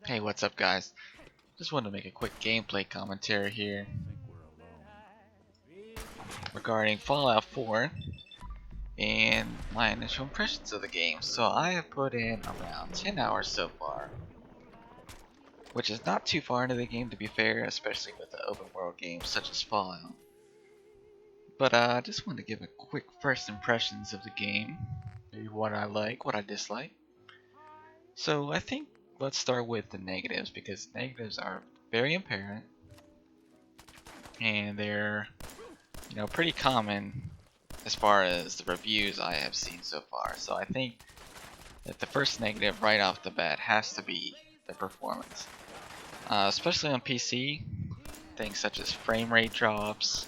Hey, what's up guys? Just wanted to make a quick gameplay commentary here regarding Fallout 4 and my initial impressions of the game. So I have put in around 10 hours so far, which is not too far into the game to be fair, especially with the open world games such as Fallout. But I just wanted to give a quick first impressions of the game, maybe what I like, what I dislike. So I think let's start with the negatives because negatives are very apparent and they're pretty common as far as the reviews I have seen so far. So I think that the first negative right off the bat has to be the performance. Especially on PC, things such as frame rate drops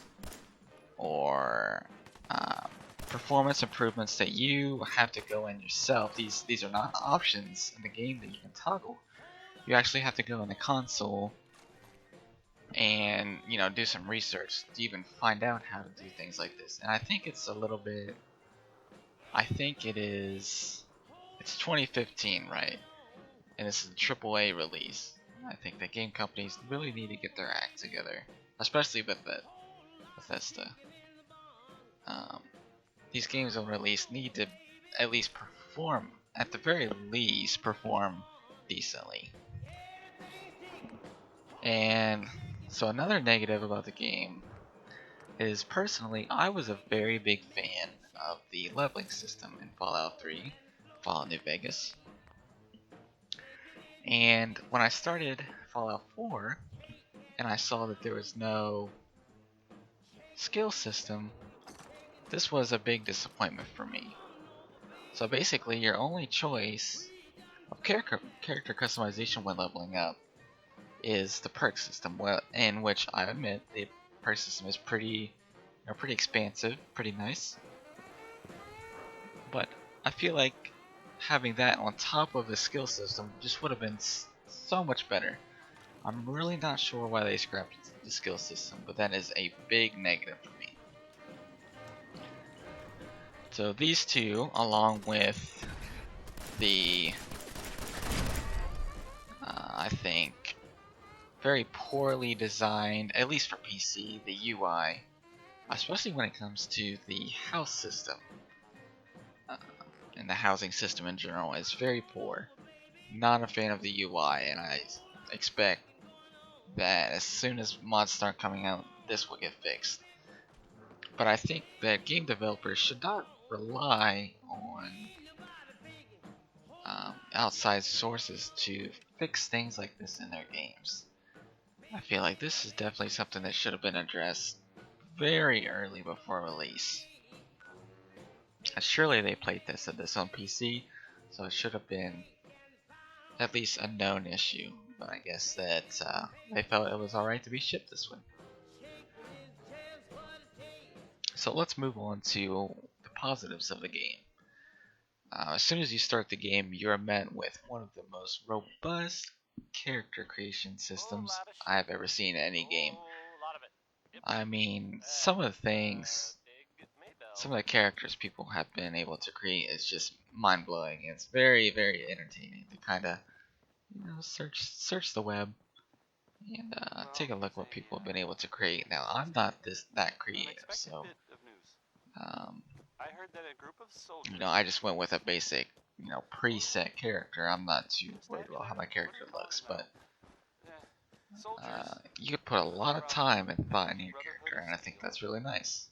or uh, performance improvements that you have to go in yourself. These are not options in the game that you can toggle. You actually have to go in the console and do some research to even find out how to do things like this. And I think it's a little bit. I think it is. It's 2015, right? And this is a AAA release. I think that game companies really need to get their act together, especially with Bethesda. Um, these games on release need to at least perform, at the very least, perform decently. And so another negative about the game is personally, I was a very big fan of the leveling system in Fallout 3, Fallout New Vegas. And when I started Fallout 4 and I saw that there was no skill system, this was a big disappointment for me. So basically, your only choice of character customization when leveling up is the perk system, in which I admit the perk system is pretty expansive, pretty nice. But I feel like having that on top of the skill system just would have been so much better. I'm really not sure why they scrapped the skill system, but that is a big negative for me. So these two, along with the, I think, very poorly designed, at least for PC, the UI, especially when it comes to the house system, uh, and the housing system in general, is very poor. Not a fan of the UI, and I expect that as soon as mods start coming out, this will get fixed. But I think that game developers should not rely on outside sources to fix things like this in their games. I feel like this is definitely something that should have been addressed very early before release. Surely they played tested this on PC, so it should have been at least a known issue. But I guess that they felt it was alright to be shipped this way. So let's move on to the positives of the game. As soon as you start the game, you're met with one of the most robust character creation systems I've ever seen in any game. I mean, some of the characters people have been able to create is just mind blowing. It's very, very entertaining to kind of, search the web and take a look what people have been able to create. Now, I'm not that creative, so um, I just went with a basic, preset character. I'm not too worried about how my character looks, but you could put a lot of time and thought into your character, and I think that's really nice.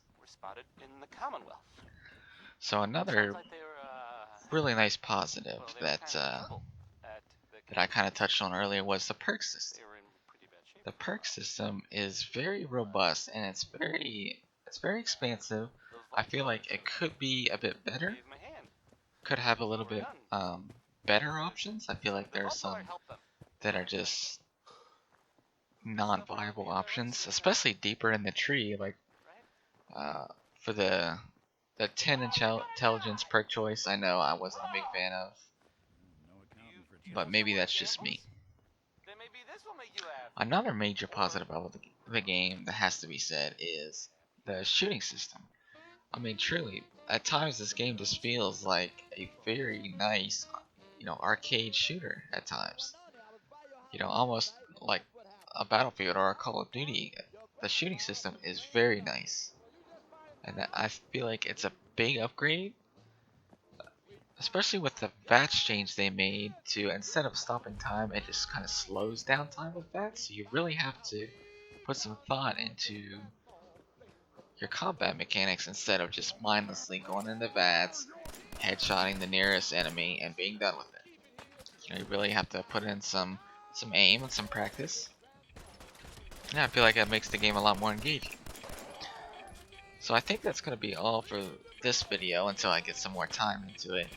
So another really nice positive that I kind of touched on earlier was the perk system. The perk system is very robust and it's very expansive. I feel like it could be a bit better. Could have a little bit better options. I feel like there are some that are just non-viable options, especially deeper in the tree. Like uh, for the 10 intelligence perk choice, I know I wasn't a big fan of, but maybe that's just me. Another major positive about the game that has to be said is the shooting system. I mean, truly, at times this game just feels like a very nice, arcade shooter at times. you know, almost like a Battlefield or a Call of Duty. The shooting system is very nice, and I feel like it's a big upgrade, especially with the VATS change they made to instead of stopping time, it just kind of slows down time with VATS. So you really have to put some thought into your combat mechanics instead of just mindlessly going into VATS, headshotting the nearest enemy, and being done with it. You know, you really have to put in some aim and some practice. Yeah, I feel like that makes the game a lot more engaging. So I think that's going to be all for this video until I get some more time into it.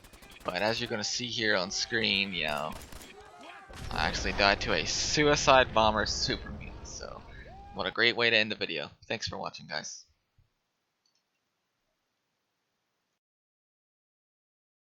But as you're going to see here on screen, you know, I actually died to a suicide bomber super mutant. So what a great way to end the video. Thanks for watching, guys.